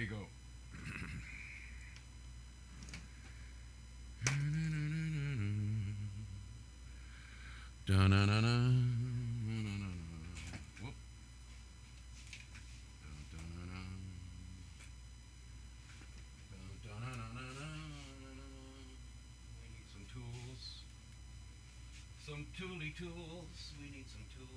you go. Whoop. We need some tools. Some tooly tools. We need some tools.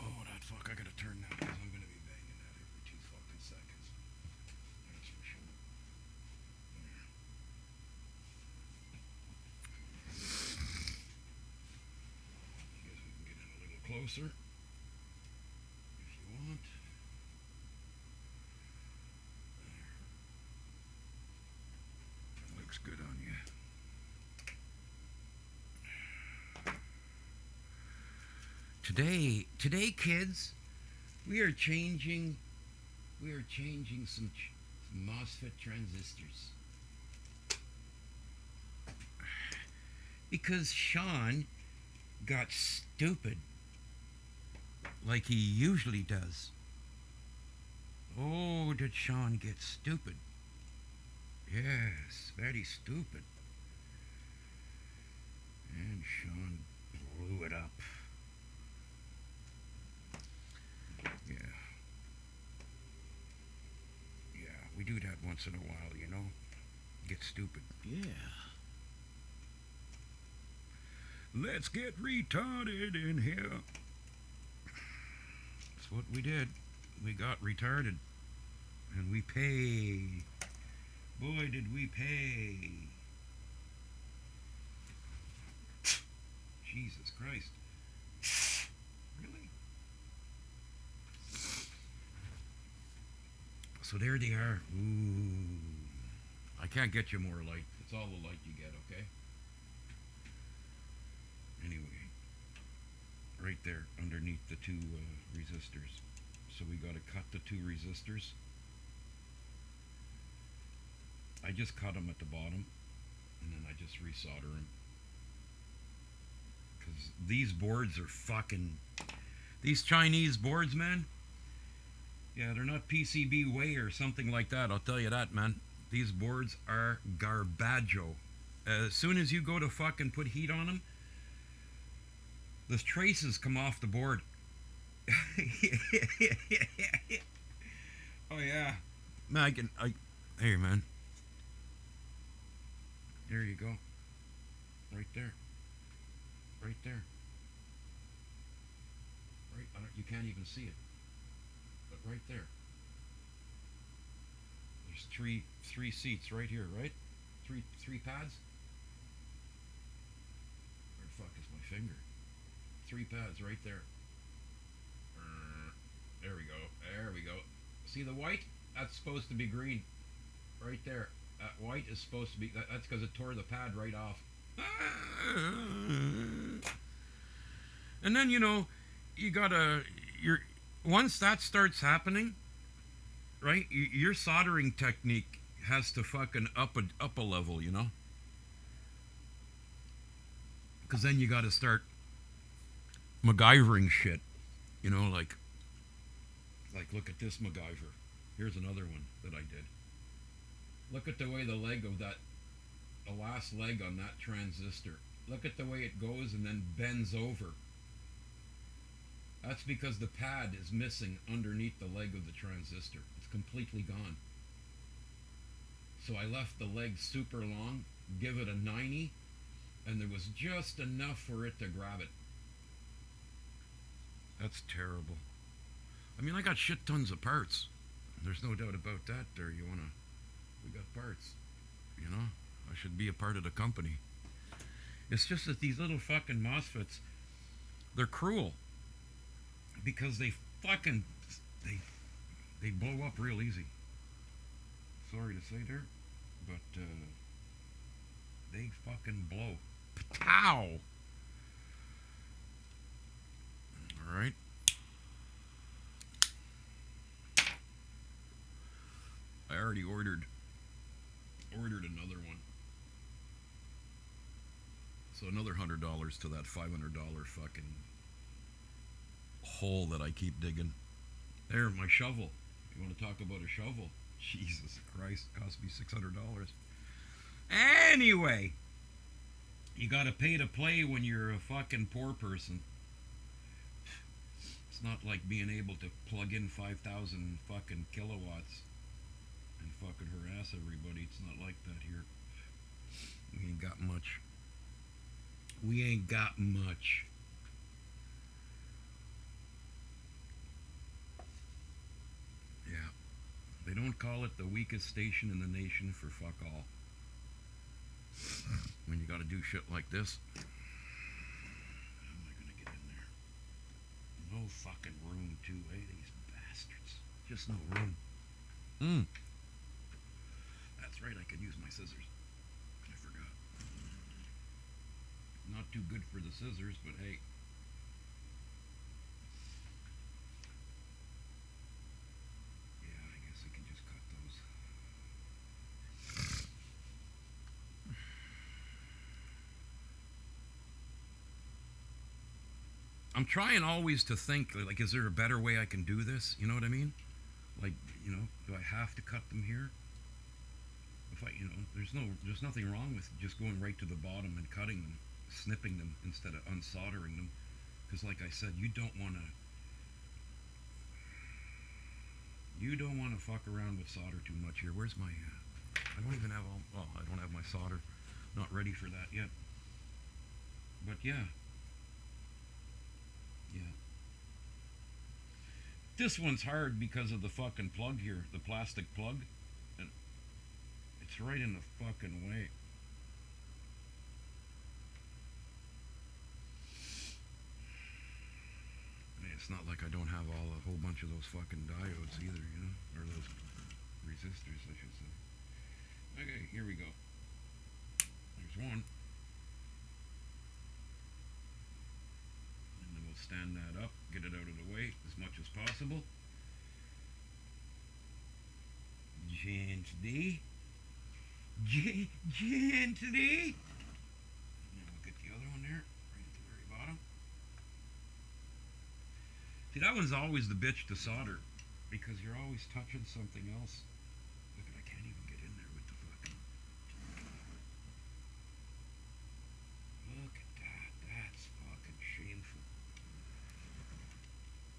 Oh, that fuck. I gotta turn that because I'm gonna be banging that every 2 fucking seconds. That's for sure. I guess we can get in a little closer if you want. There. That looks good on you. Today, kids, we are changing some MOSFET transistors because Sean got stupid like he usually does. Oh, did Sean get stupid? Yes, very stupid. And Sean blew it up. Yeah, we do that once in a while, you know? Get stupid. Yeah. Let's get retarded in here. That's what we did. We got retarded. And we pay. Boy, did we pay. Jesus Christ. Really? So there they are. Ooh. I can't get you more light. It's all the light you get, okay? Anyway. Right there, underneath the two resistors. So we got to cut the two resistors. I just cut them at the bottom. And then I just resolder them. Because these boards are fucking... These Chinese boards, man. Yeah, they're not PCB way or something like that. I'll tell you that, man. These boards are garbaggio. As soon as you go to fucking put heat on them, the traces come off the board. Oh yeah, man. Hey, man. There you go. Right there. Right there. Right. You can't even see it. But right there. There's three seats right here, right? Three pads. Where the fuck is my finger? 3 pads right there. There we go. There we go. See the white? That's supposed to be green. Right there. That white is supposed to be... That's because it tore the pad right off. And then, you know, you gotta... Once that starts happening, right, your soldering technique has to fucking up a level, you know? Because then you gotta start MacGyvering shit. You know, like look at this MacGyver. Here's another one that I did. Look at the way the last leg on that transistor. Look at the way it goes and then bends over. That's because the pad is missing underneath the leg of the transistor. It's completely gone. So I left the leg super long, give it a 90, and there was just enough for it to grab it. That's terrible. I mean, I got shit tons of parts. There's no doubt about that there. We got parts. You know? I should be a part of the company. It's just that these little fucking MOSFETs, they're cruel. Because they fucking, they blow up real easy. Sorry to say there, but they fucking blow. Pow! Alright. I already ordered another one. So another $100 to that $500 fucking hole that I keep digging. There, my shovel. You want to talk about a shovel? Jesus Christ, cost me $600. Anyway, you gotta pay to play when you're a fucking poor person. It's not like being able to plug in 5,000 fucking kilowatts and fucking harass everybody. It's not like that here. We ain't got much. We ain't got much. Yeah. They don't call it the weakest station in the nation for fuck all. When you gotta do shit like this. How am I gonna get in there? No fucking room too, eh? These bastards. Just no room. That's right, I could use my scissors. I forgot. Not too good for the scissors, but hey. Yeah, I guess I can just cut those. I'm trying always to think, like, is there a better way I can do this? You know what I mean? Like, you know, do I have to cut them here? If I, you know, there's nothing wrong with just going right to the bottom and cutting them, snipping them instead of unsoldering them. Because, like I said, you don't want to fuck around with solder too much here. Where's my, I don't even have all, I don't have my solder. Not ready for that yet. But yeah. Yeah. This one's hard because of the fucking plug here, the plastic plug. And it's right in the fucking way. I mean, it's not like I don't have a whole bunch of those fucking diodes either, you know? Or those resistors, I should say. Okay, here we go. There's one. And then we'll stand that up, get it out of the way as much as possible. Gently. Gently. And we'll get the other one there, right at the very bottom. See, that one's always the bitch to solder, because you're always touching something else. Look, I can't even get in there with the fucking... Look at that. That's fucking shameful.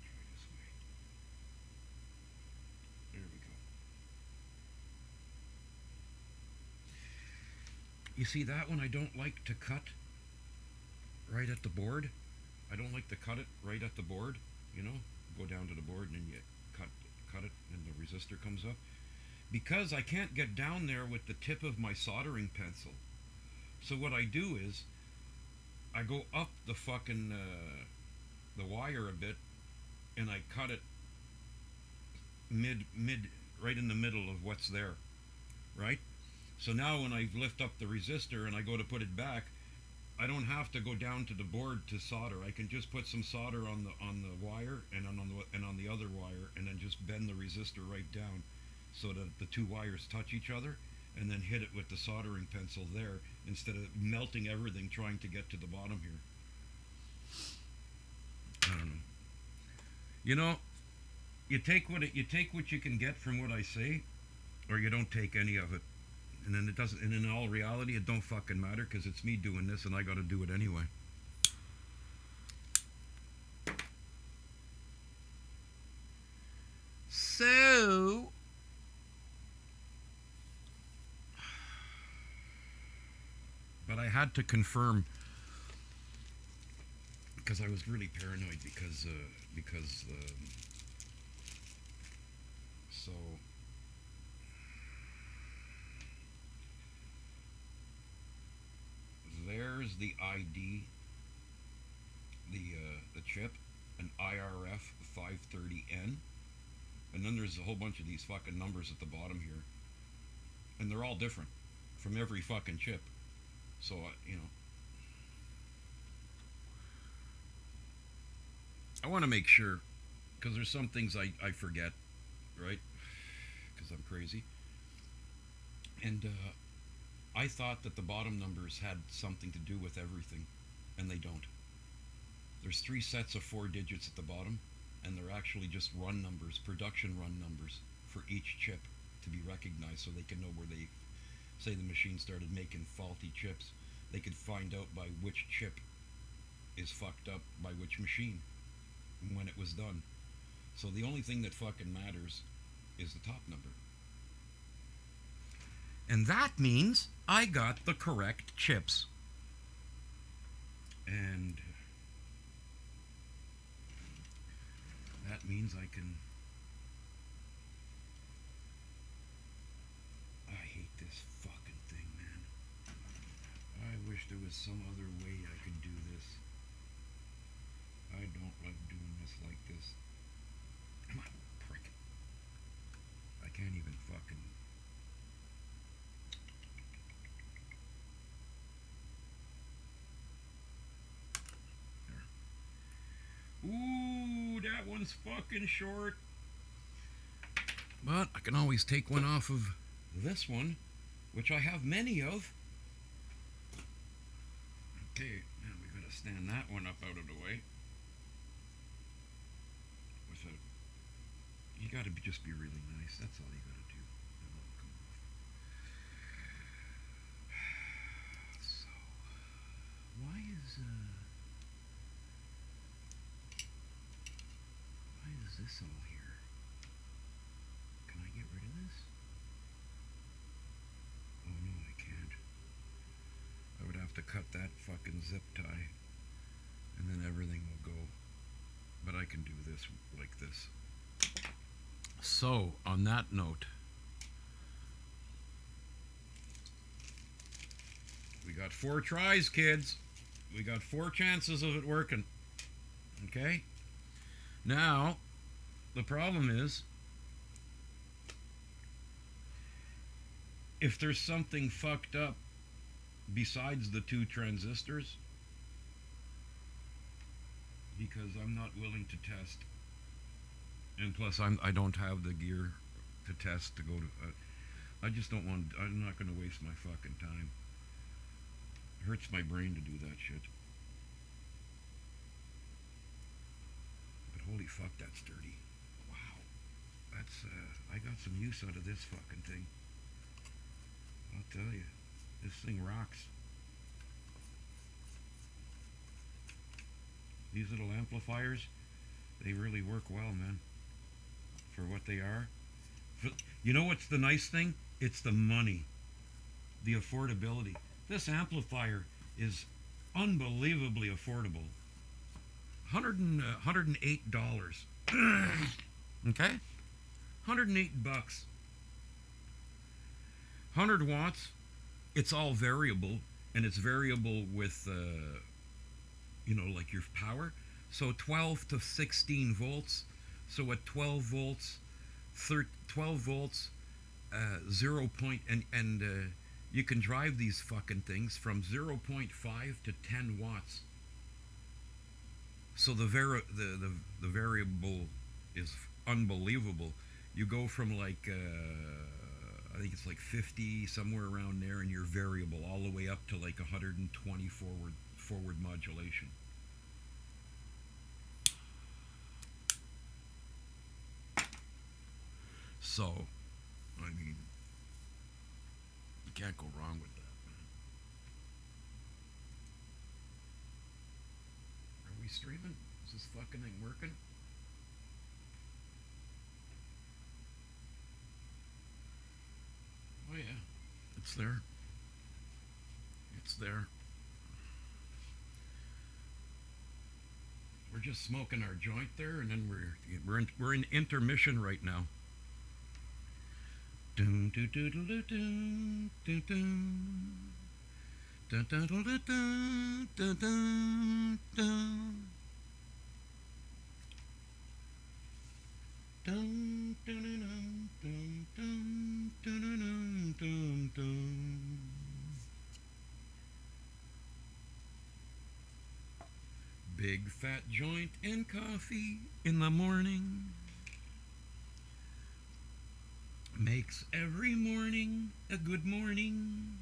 Try this way. There we go. You see, that one I don't like to cut right at the board. I don't like to cut it right at the board, you know? Go down to the board and then you cut it and the resistor comes up. Because I can't get down there with the tip of my soldering pencil. So what I do is, I go up the fucking, the wire a bit, and I cut it right in the middle of what's there, right? So now when I lift up the resistor and I go to put it back, I don't have to go down to the board to solder. I can just put some solder on the wire and on the other wire, and then just bend the resistor right down, so that the two wires touch each other, and then hit it with the soldering pencil there, instead of melting everything trying to get to the bottom here. I don't know. You know, you take what you can get from what I say, or you don't take any of it. And then it doesn't, and in all reality, it don't fucking matter, because it's me doing this and I gotta do it anyway. So, but I had to confirm, because I was really paranoid, because so there's the ID, the chip, an IRF 530N, and then there's a whole bunch of these fucking numbers at the bottom here, and they're all different from every fucking chip. So you know, I want to make sure, because there's some things I forget, right? Because I'm crazy, and I thought that the bottom numbers had something to do with everything, and they don't. There's 3 sets of 4 digits at the bottom, and they're actually just run numbers, production run numbers for each chip to be recognized, so they can know where they say the machine started making faulty chips. They could find out by which chip is fucked up by which machine when it was done. So the only thing that fucking matters is the top number. And that means I got the correct chips. And that means I can... I hate this fucking thing, man. I wish there was some other way I could do this. I don't like doing this like this. Come on, prick. I can't even fucking... There. Ooh, that one's fucking short. But I can always take one off of this one, which I have many of. Okay, now we gotta stand that one up out of the way. You gotta just be really nice. That's all you gotta do. It'll all come off. So, why is this all here? Can I get rid of this? Oh no, I can't. I would have to cut that fucking zip tie, and then everything will go. But I can do this like this. So, on that note, we got 4 tries, kids. We got 4 chances of it working. Okay? Now, the problem is, if there's something fucked up besides the 2 transistors, because I'm not willing to test, and plus I don't have the gear to test to go to... I just don't want... I'm not going to waste my fucking time. It hurts my brain to do that shit. But holy fuck, that's dirty. Wow. That's... I got some use out of this fucking thing. I'll tell you. This thing rocks. These little amplifiers, they really work well, man. For what they are. You know what's the nice thing? It's the money. The affordability. This amplifier is unbelievably affordable. $108. Okay? $108. 100 watts. It's all variable, and it's variable with like your power. So 12 to 16 volts. So at 12 volts, 12 volts, 0 point, and you can drive these fucking things from 0.5 to 10 watts. So the variable is unbelievable. You go from like I think it's like 50, somewhere around there, and you're variable all the way up to like 120 forward modulation. So, I mean, you can't go wrong with that, man. Are we streaming? Is this fucking thing working? Oh yeah, it's there. It's there. We're just smoking our joint there, and then we're in intermission right now. Dun dun dun dun dun dun dun dun dun dun dun dun dun. Dun dun dun dun dun dun dun. Big fat joint and coffee in the morning makes every morning a good morning.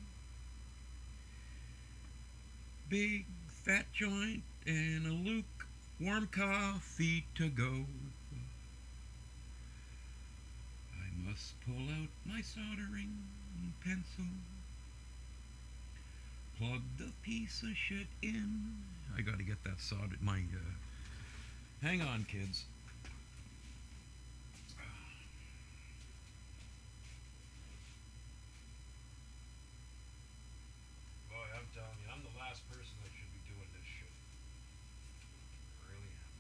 Big fat joint and a lukewarm coffee to go. Just pull out my soldering pencil, plug the piece of shit in. I gotta get that soldered. Hang on, kids. Boy, I'm telling you, I'm the last person that should be doing this shit. I really am.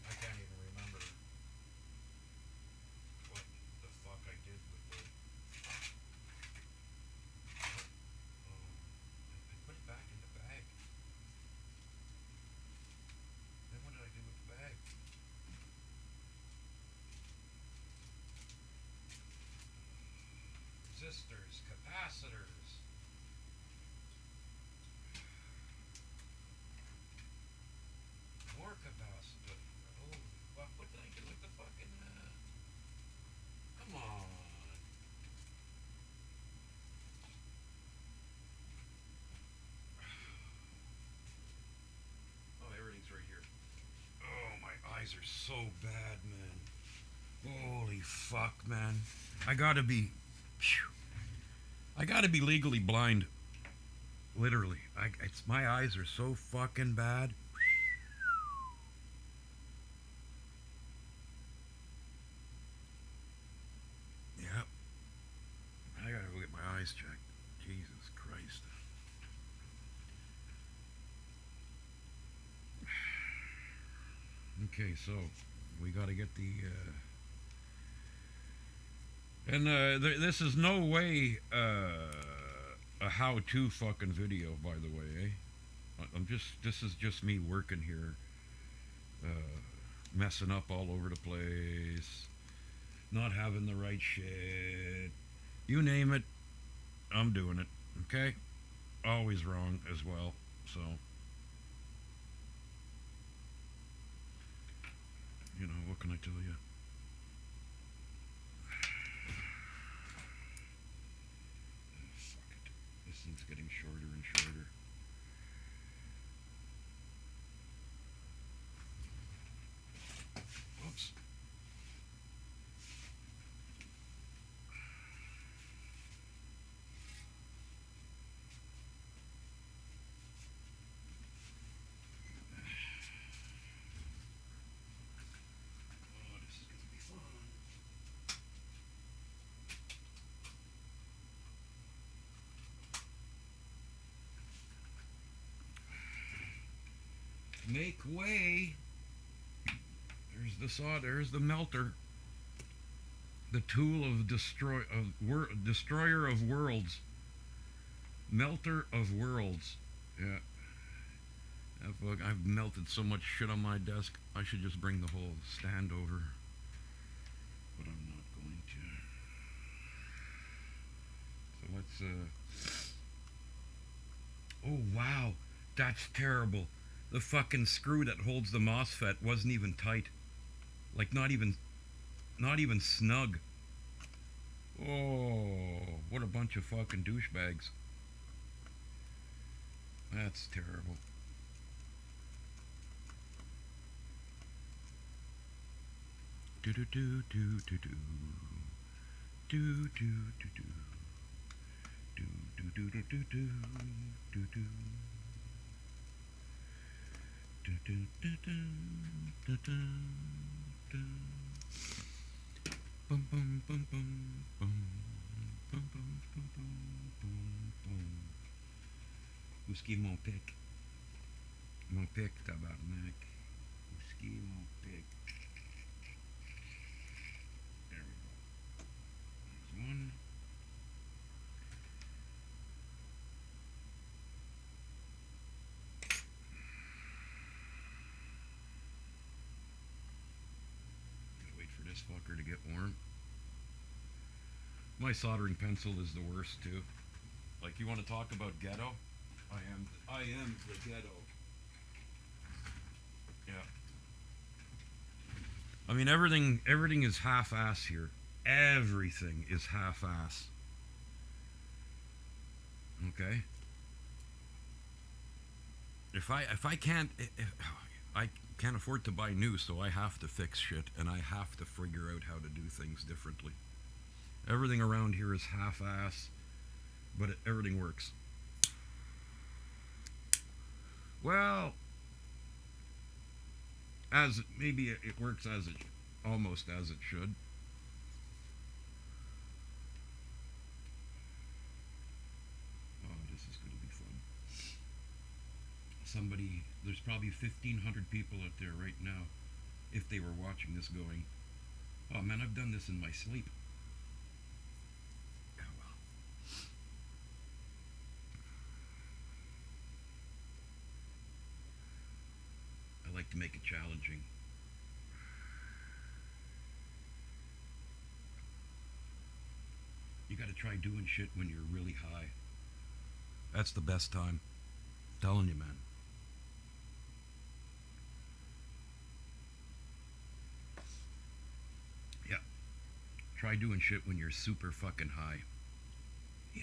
I can't even remember what the fuck I did with the. I put it back in the bag. Then what did I do with the bag? Resistors, capacitors. More capacitor. Oh, what did I do with the fucking? Come on. Oh, everything's right here. Oh, my eyes are so bad, man. Holy fuck, man. I gotta be legally blind. Literally. My eyes are so fucking bad. Yep. I gotta go get my eyes checked. Jesus Christ. Okay, so we gotta get the this is no way a how-to fucking video, by the way, eh? This is just me working here, messing up all over the place, not having the right shit. You name it, I'm doing it, okay? Always wrong as well, so. You know, what can I tell you? Fuck it. This thing's getting shorter and shorter. Whoops. Make way. There's the saw. There's the melter. The tool of destroyer of worlds. Melter of worlds. Yeah. I've melted so much shit on my desk. I should just bring the whole stand over. But I'm not going to. So let's. Oh wow, that's terrible. The fucking screw that holds the MOSFET wasn't even tight. Like not even snug. Oh, what a bunch of fucking douchebags. That's terrible. Do do do do do do do do do do do do do do do do do do. Bum bum bum bum bum bum bum bum bum bum. Whisky mon pic. Mon pic, tabarnak. Whisky mon pic. There we go. There's one. This fucker to get warm. My soldering pencil is the worst too. Like, you want to talk about ghetto? I am the ghetto. Yeah. I mean, everything is half-ass here. Everything is half-ass. Okay. If I can't, I can't afford to buy new, so I have to fix shit, and I have to figure out how to do things differently. Everything around here is half-ass, but everything works. Well, maybe it works as it almost as it should. Oh, this is going to be fun. There's probably 1,500 people out there right now, if they were watching this, going, "Oh man, I've done this in my sleep." Oh well. I like to make it challenging. You gotta try doing shit when you're really high. That's the best time. I'm telling you, man. Yeah. Try doing shit when you're super fucking high. Yeah.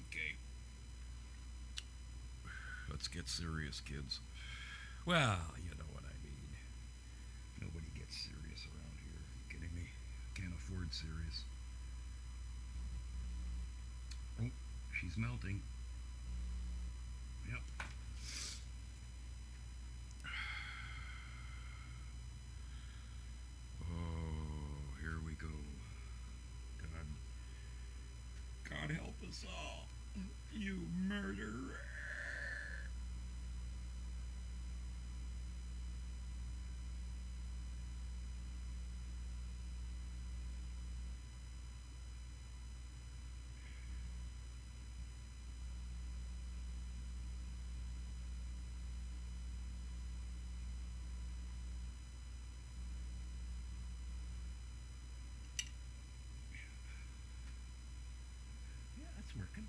Okay. Let's get serious, kids. Well, you know what I mean. Nobody gets serious around here. Are you kidding me? Can't afford serious. Oh, she's melting. Yep. Oh, here we go. God help us all. You murderer. Yeah, that's working.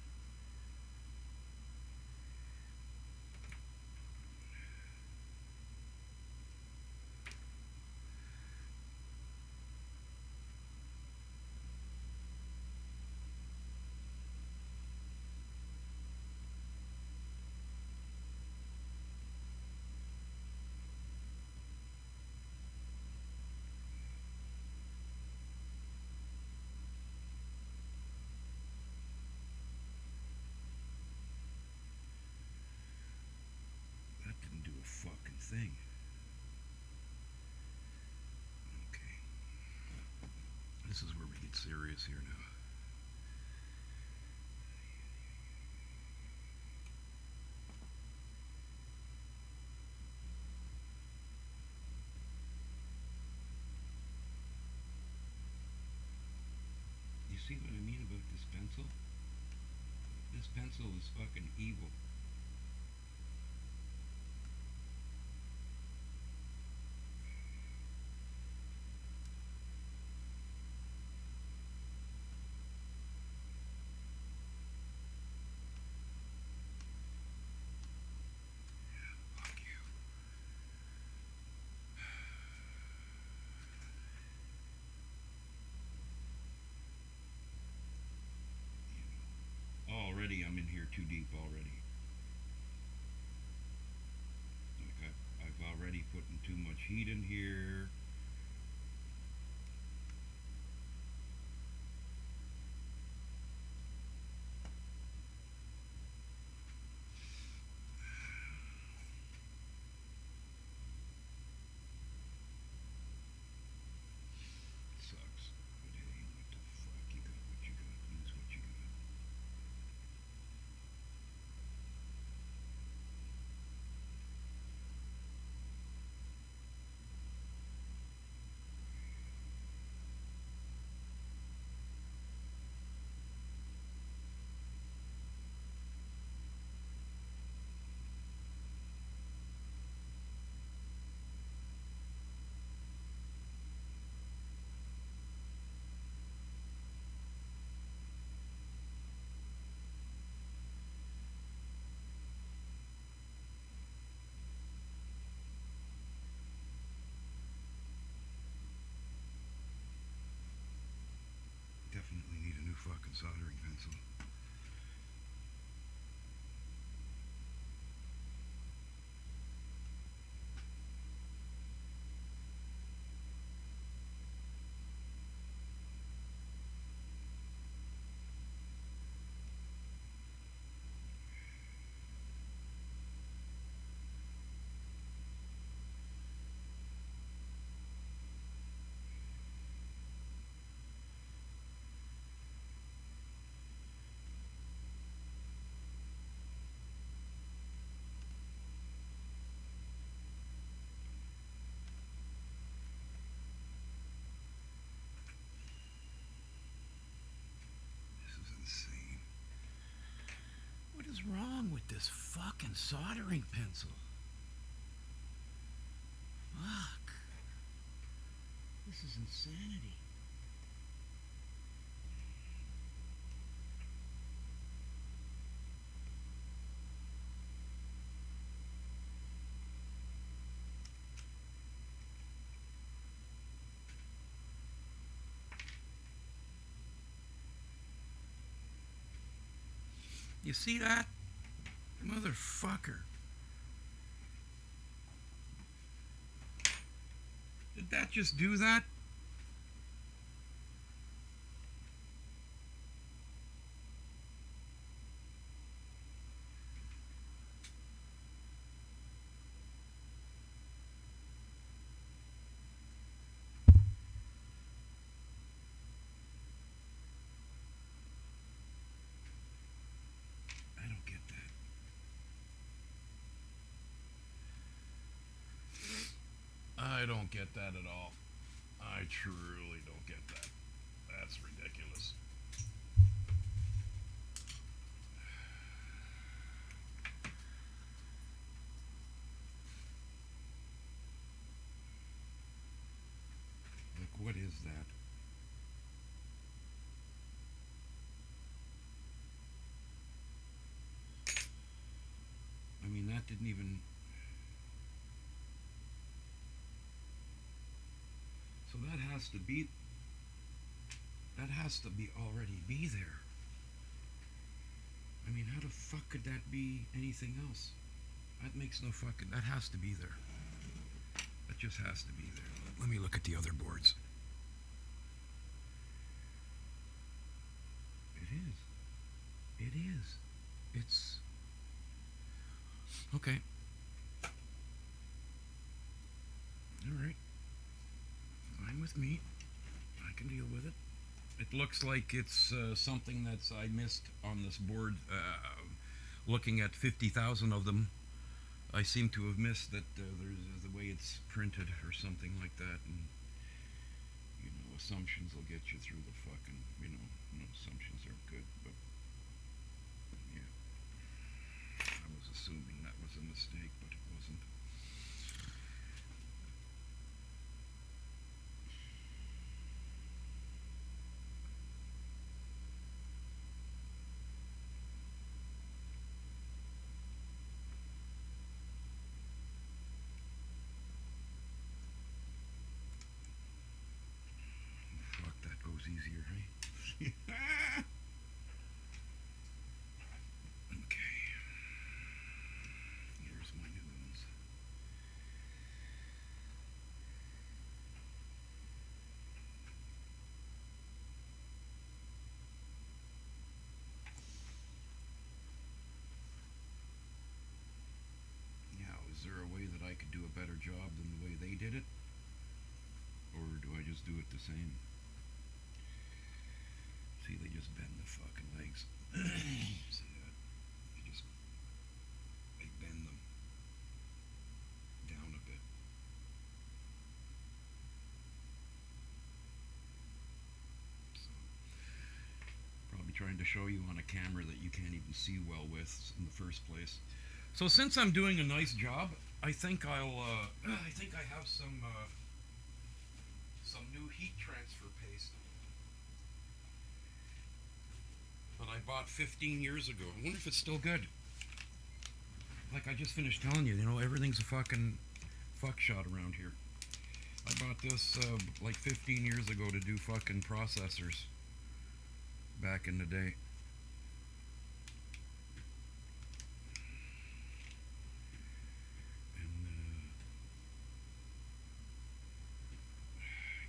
That didn't do a fucking thing. Okay. This is where we get serious here now. You see what I mean about this pencil? This pencil is fucking evil. Fuck you. Already I'm in here too deep already. Like I've already put in too much heat in here. Sucks. But hey, what the fuck? You got what you got. Use what you got. Definitely need a new fucking soldering pencil. is wrong with this fucking soldering pencil? Fuck. This is insanity. You see that? Motherfucker. Did that just do that? I don't get that. I don't get that at all. I truly don't get that. That's ridiculous. Like, what is that? I mean, that didn't even... So that has to be... That has to be already be there. I mean, how the fuck could that be anything else? That makes no fucking... That has to be there. That just has to be there. Let me look at the other boards. It is. It is. It's... Okay. Alright. Fine with me. I can deal with it. It looks like it's something that's I missed on this board. Looking at 50,000 of them, I seem to have missed that there's the way it's printed or something like that. And, you know, assumptions will get you through the fucking, you know, assumptions are good, but, yeah. I was assuming that was a mistake, but it wasn't. Fuck, that goes easier, hey? Okay. Here's my new ones. Now, is there a way that I could do a better job than the way they did it? Or do I just do it the same? See, they just bend the fucking legs. See that? They bend them down a bit. So, probably trying to show you on a camera that you can't even see well with in the first place. So since I'm doing a nice job, I think I have some new heat transfer paste that I bought 15 years ago. I wonder if it's still good. Like I just finished telling you, everything's a fucking fuck shot around here. I bought this like 15 years ago to do fucking processors back in the day.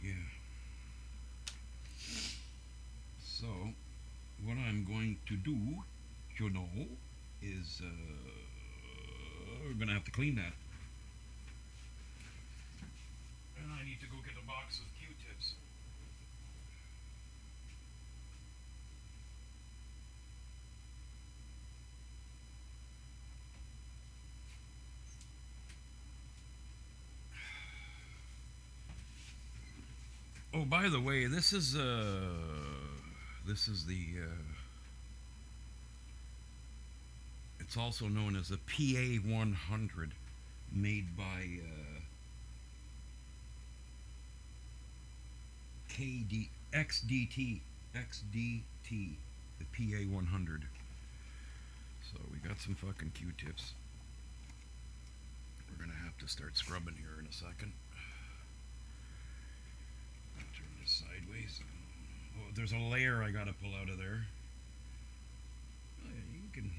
Yeah. So, what I'm going to do, is we're going to have to clean that. And I need to go get a box of Q-tips. Oh, by the way, this is the It's also known as a PA100, made by KD XDT XDT, the PA100. So we got some fucking Q-tips. We're gonna have to start scrubbing here in a second. Turn this sideways. Oh, there's a layer I gotta pull out of there. You can.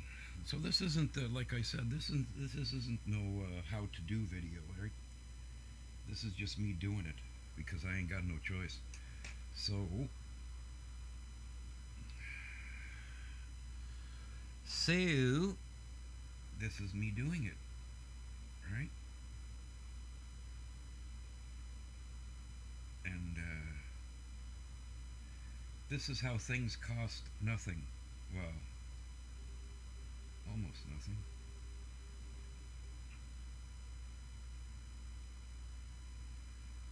So this isn't like I said. This isn't no how to do video, right? This is just me doing it because I ain't got no choice. So this is me doing it, right? And this is how things cost nothing. Well, almost nothing.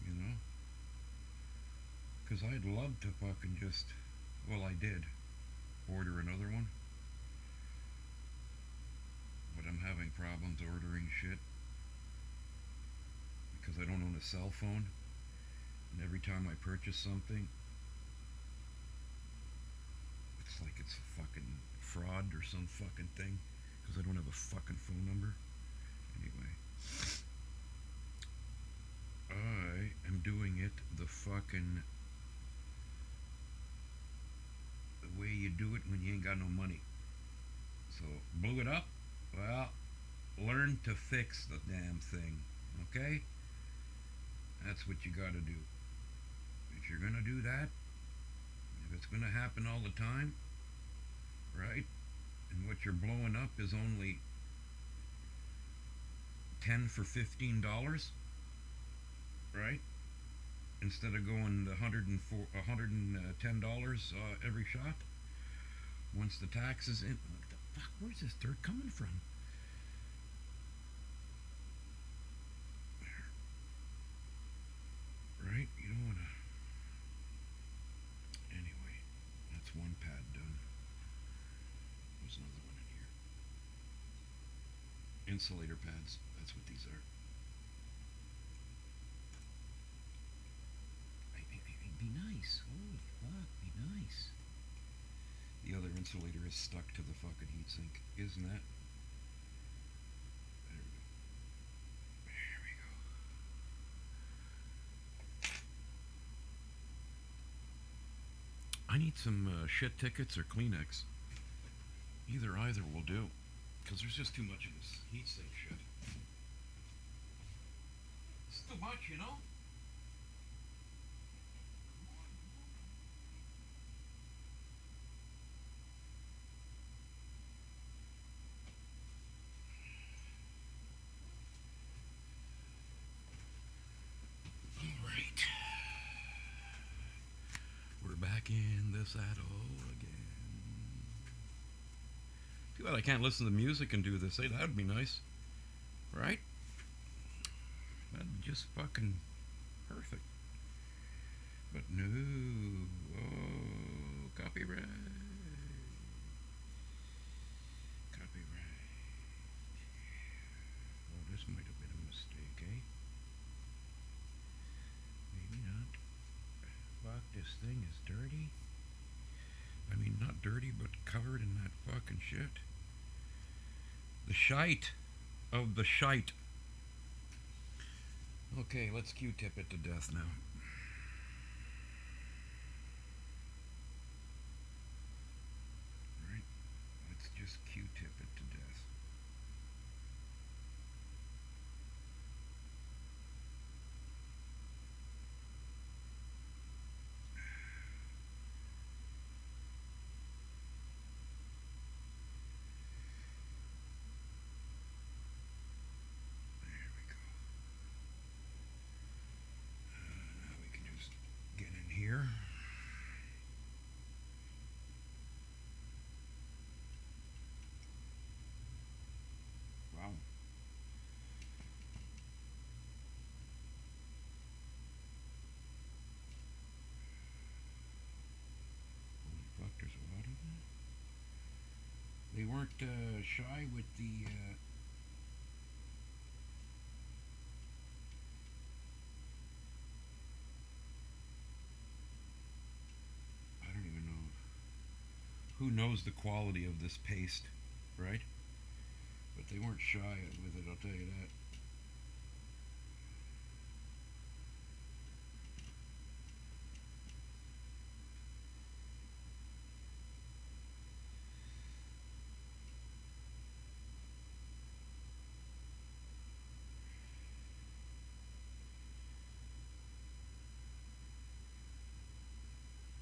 You know? Because I'd love to fucking just, well, I did order another one. But I'm having problems ordering shit because I don't own a cell phone. And every time I purchase something, it's like it's a fucking fraud or some fucking thing because I don't have a fucking phone number. Anyway, I am doing it the way you do it when you ain't got no money. So, blew it up? Well, learn to fix the damn thing, okay? That's what you gotta do. If you're gonna do that, if it's gonna happen all the time, right? And what you're blowing up is only 10 for $15, right? Instead of going $110 every shot. Once the tax is in, what the fuck? Where's this dirt coming from? Right? You don't want to. Anyway, that's one pad done. There's another one in here. Insulator pads. That's what these are. Be nice. Holy fuck, be nice. The other insulator is stuck to the fucking heatsink, isn't that? There we go. There we go. I need some shit tickets or Kleenex. Either will do. Because there's just too much of this heatsink shit. It's too much, you know? In the saddle again. Too bad I can't listen to music and do this. Hey, that'd be nice, right? That'd be just fucking perfect. But no, oh, copyright. Oh, this might have been a mistake, eh? Maybe not. Fuck, this thing is dirty. I mean, not dirty, but covered in that fucking shit. The shite of the shite. Okay, let's Q-tip it to death now. Right? Let's just Q-tip it to death. weren't shy with the. I don't even know. Who knows the quality of this paste, right? But they weren't shy with it, I'll tell you that.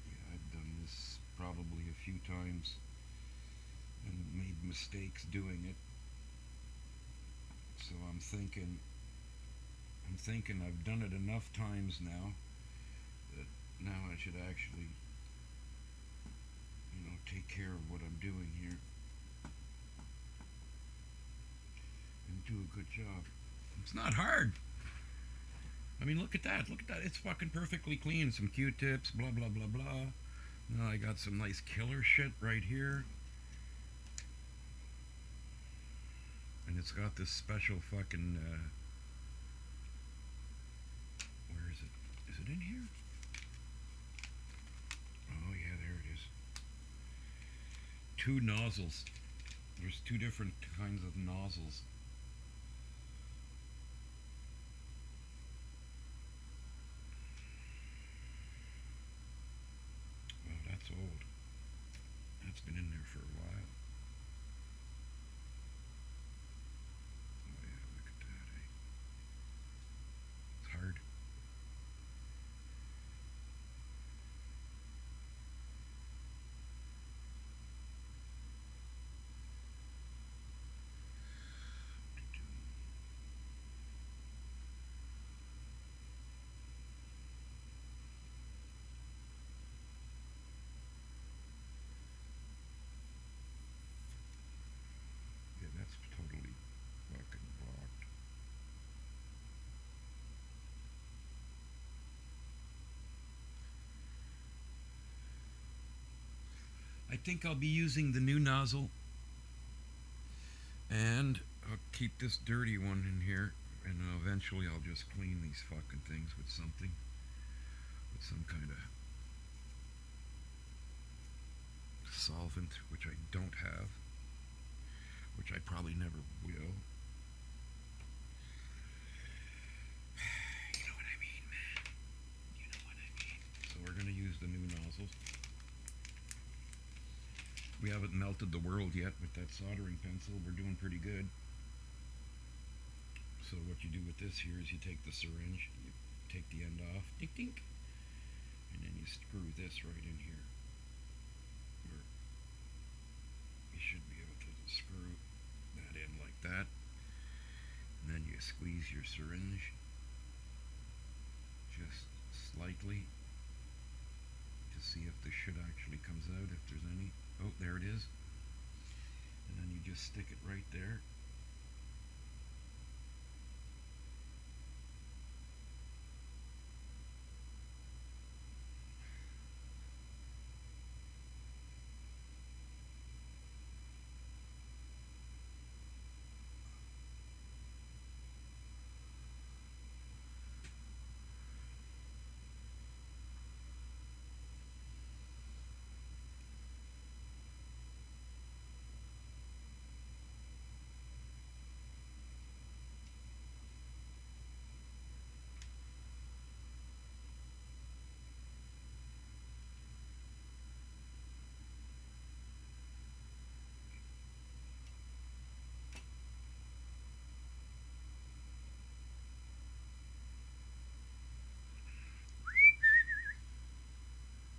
Yeah, I've done this probably a few times and made mistakes doing it. So I'm thinking I've done it enough times now that now I should actually, take care of what I'm doing here and do a good job. It's not hard. I mean, look at that. Look at that. It's fucking perfectly clean. Some Q-tips, blah, blah, blah, blah. Now I got some nice killer shit right here. And it's got this special fucking, where is it? Is it in here? Oh, yeah, there it is. 2 nozzles. There's 2 different kinds of nozzles. Oh, that's old. That's been in there for a while. Oh, yeah, look at that, eh? It's hard. Yeah, that's totally fucking blocked. I think I'll be using the new nozzle, and I'll keep this dirty one in here, and eventually I'll just clean these fucking things with something, with some kind of solvent, which I don't have, which I probably never will. You know what I mean, man. You know what I mean. So we're going to use the new nozzle. We haven't melted the world yet with that soldering pencil. We're doing pretty good. So what you do with this here is you take the syringe, you take the end off, dink dink, and then you screw this right in here. Or you should be able to screw that in like that. And then you squeeze your syringe just slightly to see if the shit actually comes out, if there's any. Oh, there it is. And then you just stick it right there.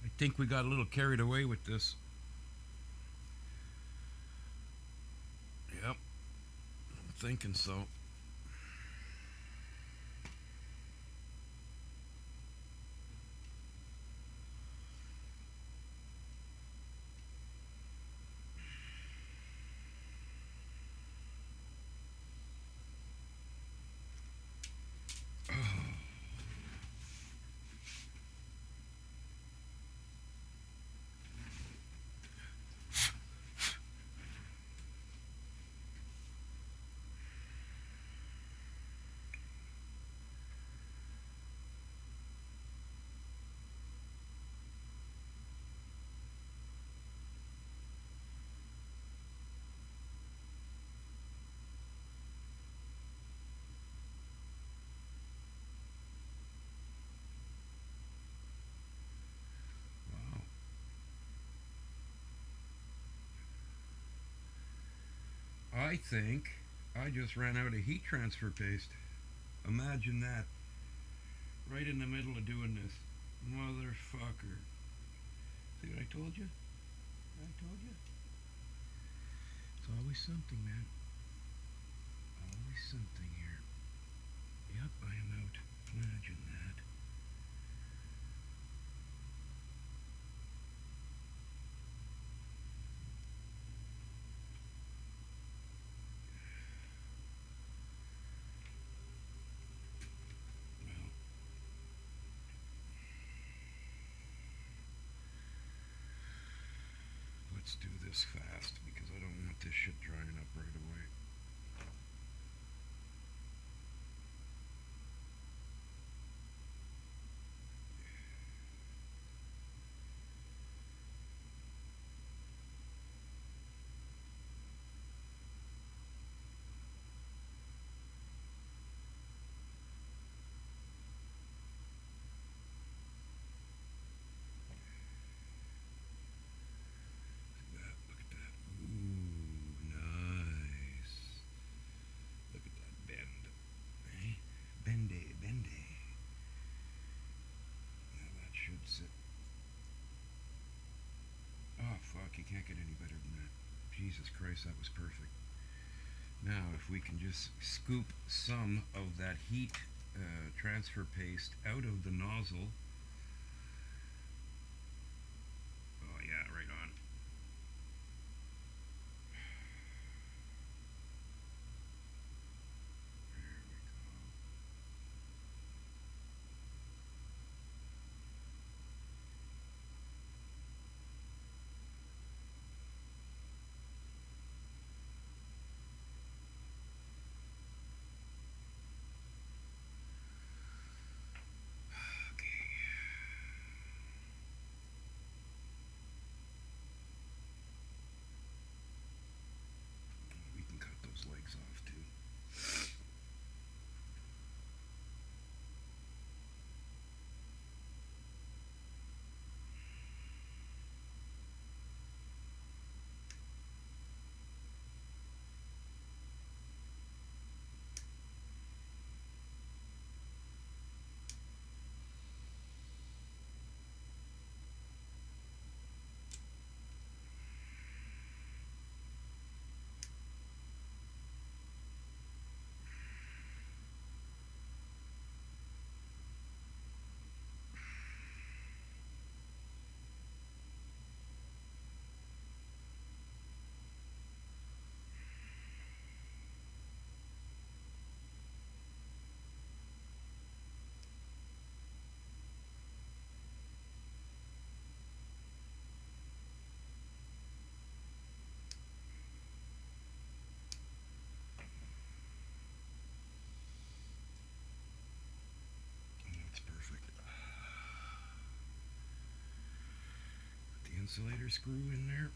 I think we got a little carried away with this. Yep, I'm thinking so. I think I just ran out of heat transfer paste. Imagine that. Right in the middle of doing this. Motherfucker. See what I told you? I told you. It's always something, man. Always something here. Yep, I am out. Imagine that. Well, let's do this fast because I don't want this shit drying up right away. Look at that. Ooh, nice. Look at that bend. Eh? Bendy, bendy. Now that should sit. Oh, fuck, you can't get any better than that. Jesus Christ, that was perfect. Now, if we can just scoop some of that heat transfer paste out of the nozzle. Oh, yeah, right on. There we go. Okay. We can cut those legs off too. That's perfect. Put the insulator screw in there.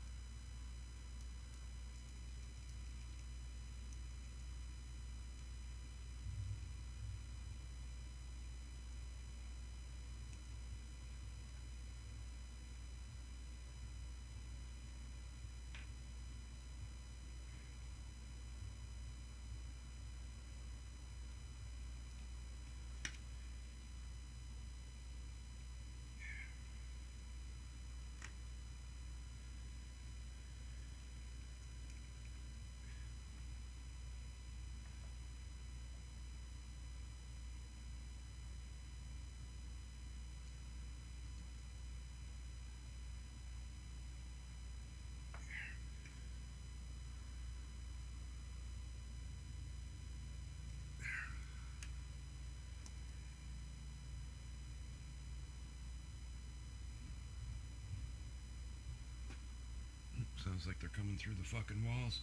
Sounds like they're coming through the fucking walls.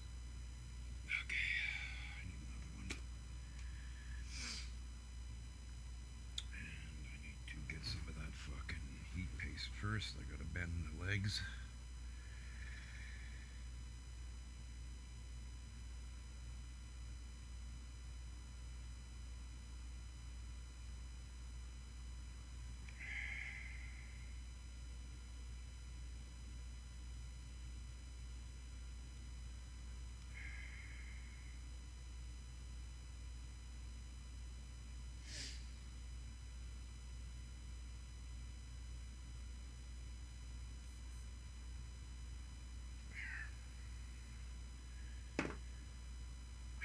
Okay, I need another one. And I need to get some of that fucking heat paste first. I gotta bend the legs.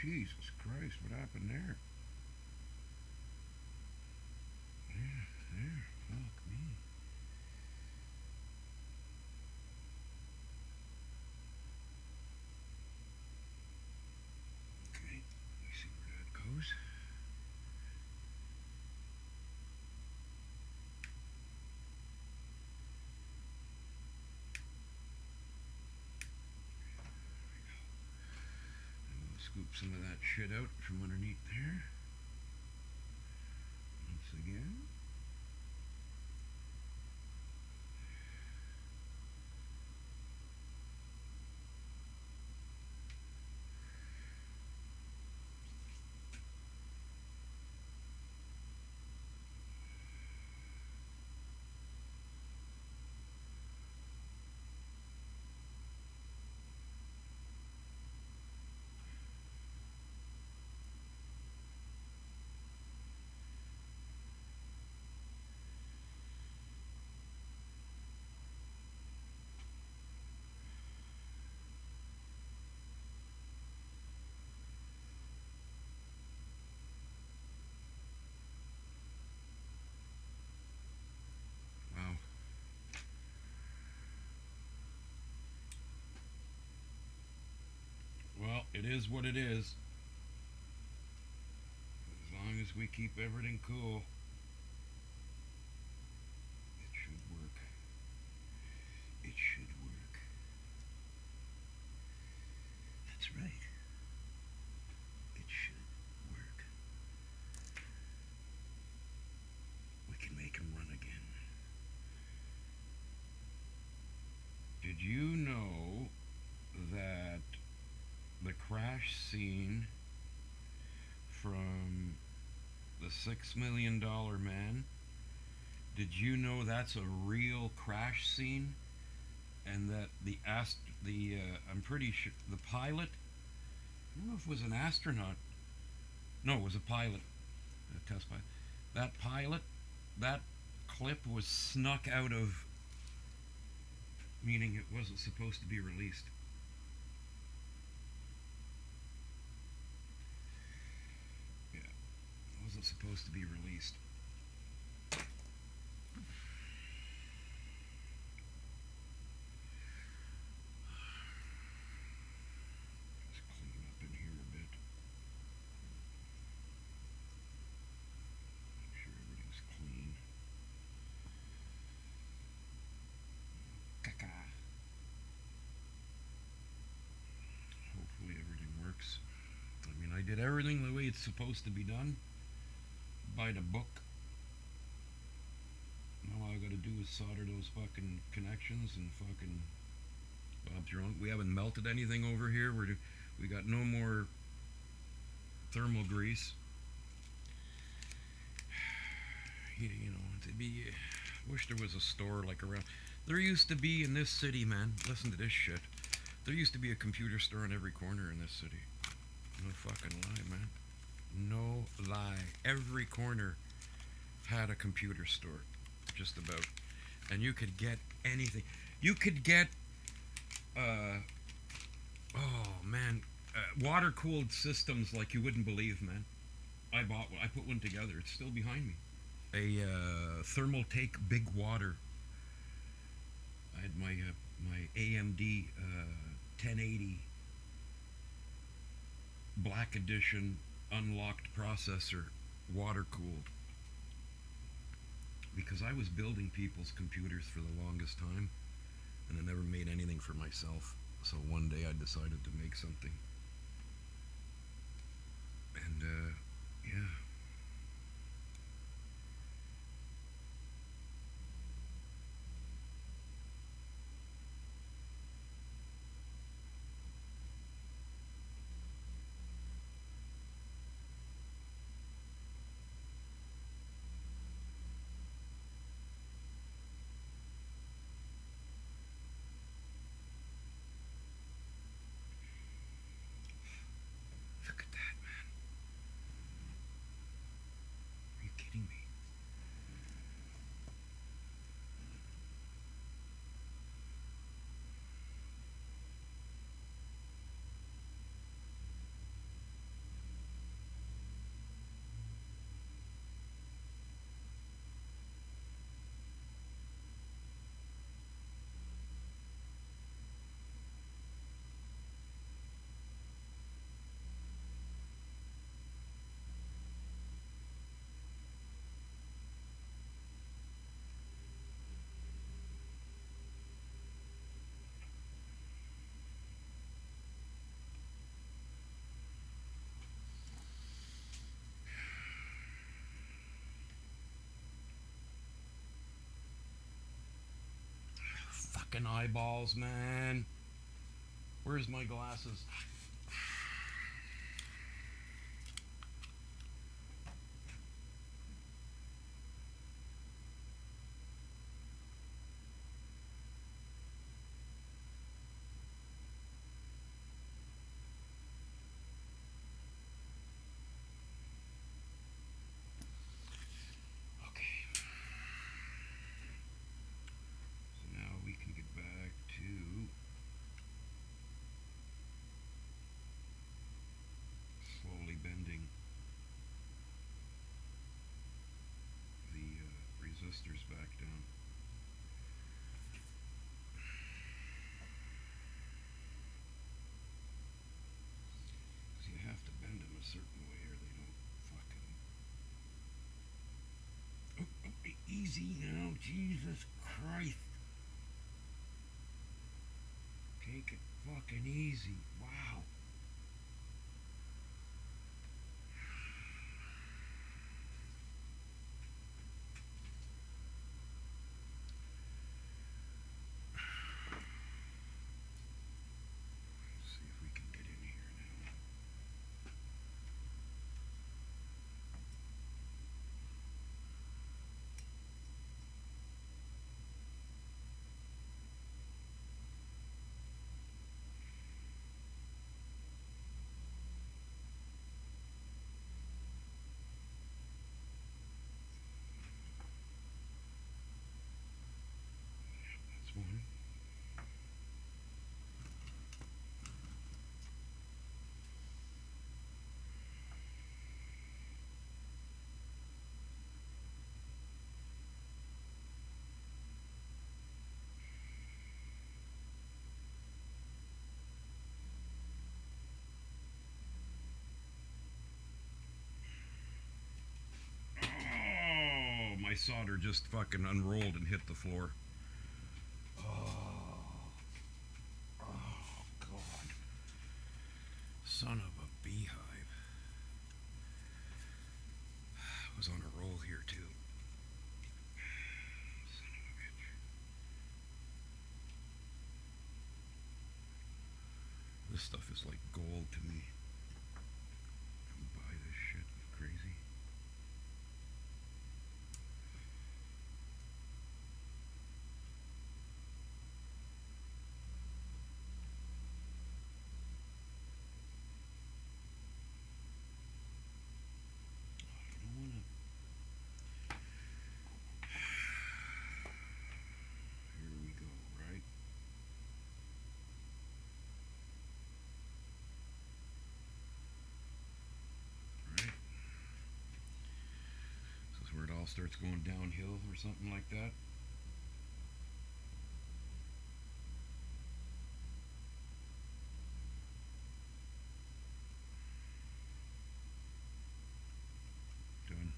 Jesus Christ, what happened there? Yeah, there. Fuck me. Okay, let me see where that goes. And we'll scoop some of that shit out from underneath there. Once again. Wow. Well, it is what it is. As long as we keep everything cool, it should work. It should work. That's right. It should work. We can make him run again. Did you know that the crash scene from the $6 million man, did you know that's a real crash scene? And that I'm pretty sure the pilot, I don't know if it was an astronaut. No, it was a pilot, a test pilot. That pilot, that clip was snuck out of, meaning it wasn't supposed to be released. Yeah, it wasn't supposed to be released. Just clean up in here a bit. Make sure everything's clean. Caca. Hopefully everything works. I mean, I did everything the way it's supposed to be done, by the book. Now all I gotta do is solder those fucking connections and fucking Bob's drunk. We haven't melted anything over here. We got no more thermal grease. You know, to be. Wish there was a store like around. There used to be in this city, man. Listen to this shit. There used to be a computer store in every corner in this city. No fucking lie, man. No lie. Every corner had a computer store, just about, and you could get anything. You could get, oh man, water cooled systems like you wouldn't believe, man. I bought one. I put one together. It's still behind me. A thermal take big water. I had my AMD 1080 Black Edition unlocked processor, water cooled. Because I was building people's computers for the longest time, and I never made anything for myself. So one day I decided to make something. And yeah. fucking eyeballs, man. Where's my glasses? Okay. So now we can get back to slowly bending the resistors back down. Because you have to bend them a certain way or they don't fucking... Oh, easy now, Jesus Christ. Take it fucking easy. Wow. See if we can get in here now. That's one. Oh, my solder just fucking unrolled and hit the floor. Oh, God. Son of a beehive. I was on a roll here, too. Son of a bitch. This stuff is like gold to me. I buy this shit. Crazy. Here we go, right? Right? This is where it all starts going downhill or something like that. Done.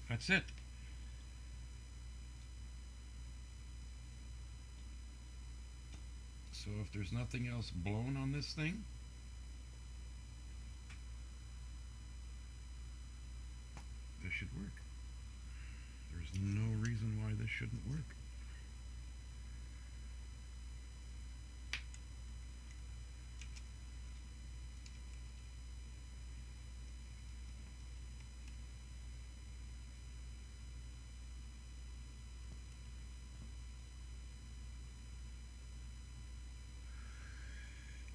That's it. So if there's nothing else blown on this thing, this should work. There's no reason why this shouldn't work.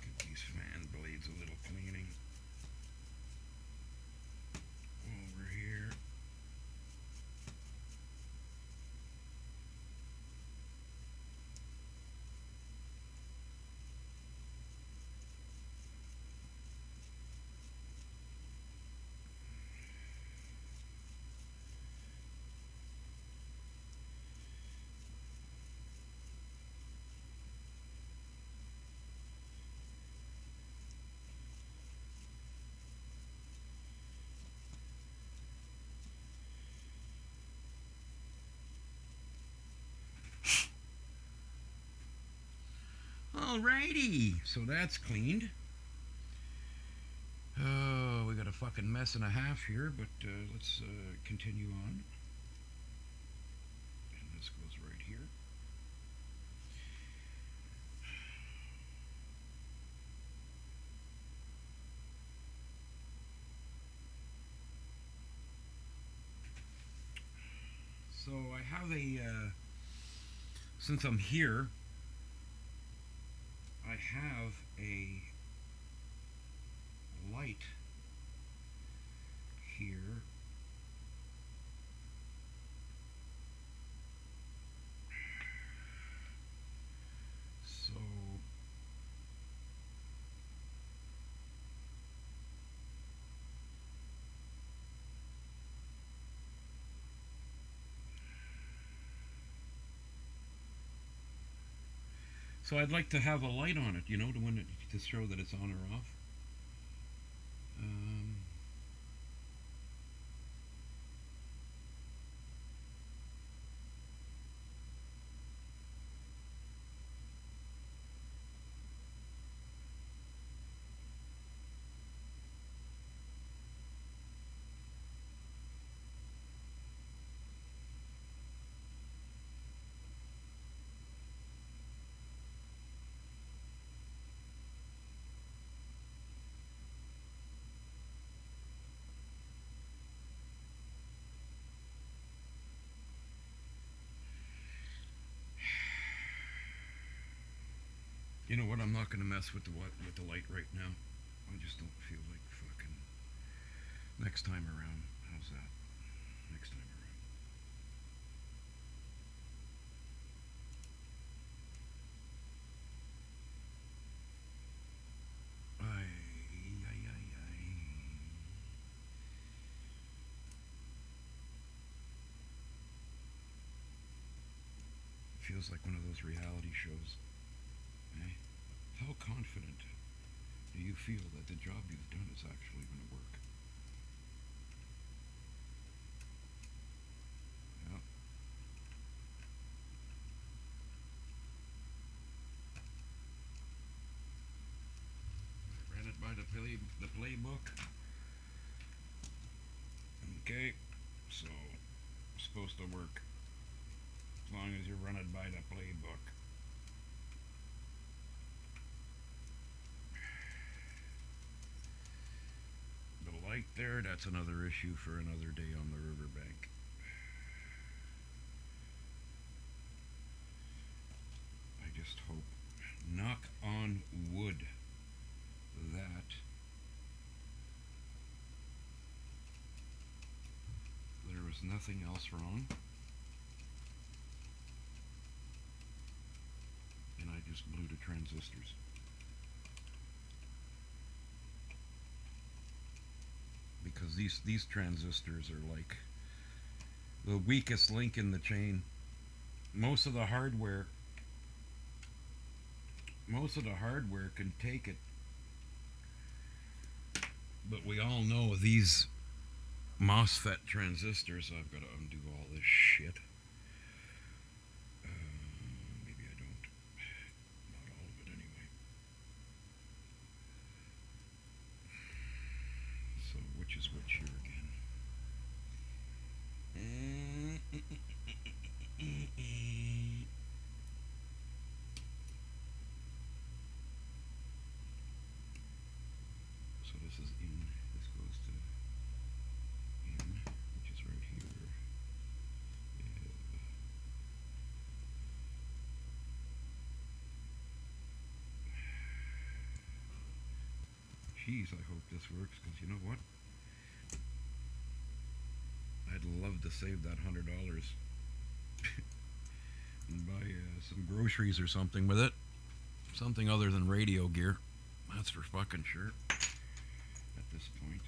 Give these fan blades a little cleaning. Over here. Alrighty, so that's cleaned. Oh, we got a fucking mess and a half here, but let's continue on. And this goes right here. So I have since I'm here, I have a light here. So I'd like to have a light on it, to show that it's on or off. Um, you know what? I'm not going to mess with the light right now. I just don't feel like fucking. Next time around, how's that? Next time around. Ay. Feels like one of those reality shows. Eh? How confident do you feel that the job you've done is actually going to work? Yeah. I ran it by the playbook. Okay, so it's supposed to work as long as you run it by the playbook. The light there, that's another issue for another day on the riverbank. I just hope, knock on wood, that there was nothing else wrong. And I just blew the transistors. Because these transistors are like the weakest link in the chain. Most of the hardware can take it. But we all know these MOSFET transistors, I've got to undo all this shit. Maybe I don't. Not all of it anyway. So which is which here again? So this is in, this goes to in, which is right here. Jeez, I hope this works, because you know what? I'd love to save that $100 and buy some groceries or something with it. Something other than radio gear. That's for fucking sure. At this point.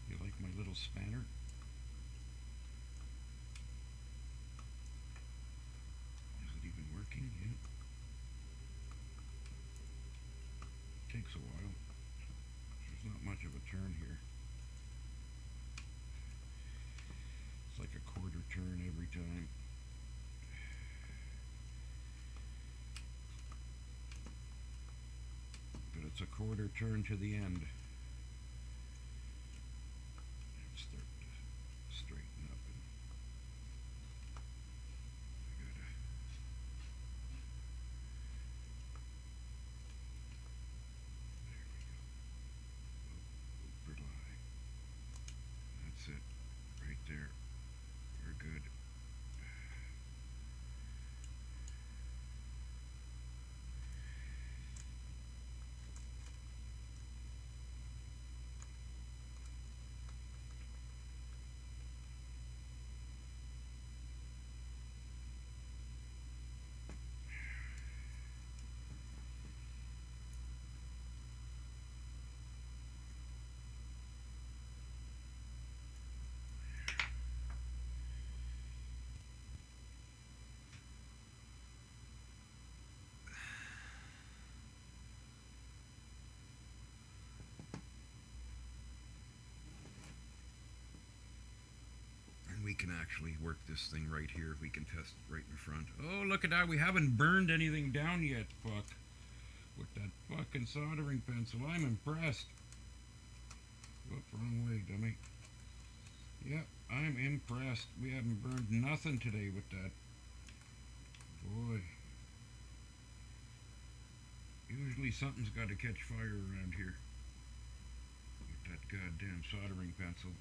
You like my little spanner? Is it even working? Yeah. Takes a while. There's not much of a turn here. It's like a quarter turn every time. But it's a quarter turn to the end. Start to straighten up and I gotta there we go. Over lie. That's it. Right there. We're good. We can actually work this thing right here. We can test it right in front. Oh, look at that. We haven't burned anything down yet, fuck. With that fucking soldering pencil. I'm impressed. Whoop, wrong way, dummy. Yep, I'm impressed. We haven't burned nothing today with that. Boy. Usually something's got to catch fire around here. With that goddamn soldering pencil.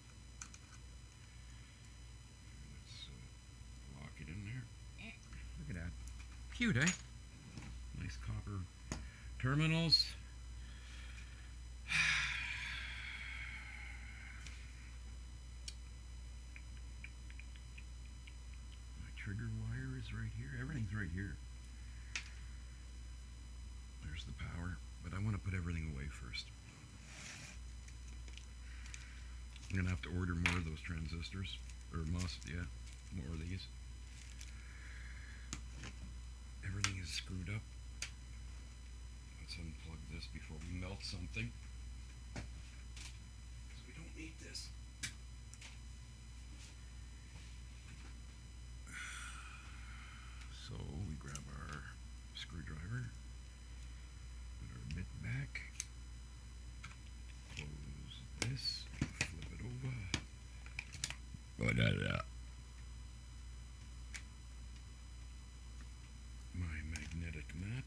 Lock it in there. Look at that. Cute, eh? Nice copper terminals. My trigger wire is right here. Everything's right here. There's the power. But I want to put everything away first. I'm going to have to order more of those transistors. Or must, yeah. More of these. Everything is screwed up. Let's unplug this before we melt something. Because we don't need this. So we grab our screwdriver. Put our bit back. Close this. Flip it over. My magnetic mat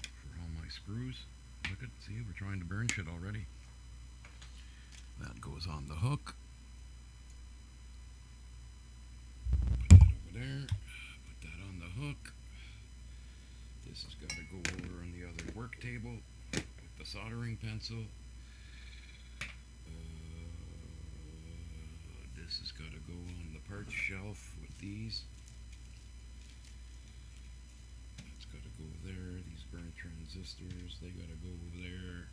for all my screws. Look at, see, we're trying to burn shit already. That goes on the hook. Put that over there. Put that on the hook. This has got to go over on the other work table with the soldering pencil. This has got to go on the parts shelf with these. That's got to go there. These burnt transistors, they got to go over there.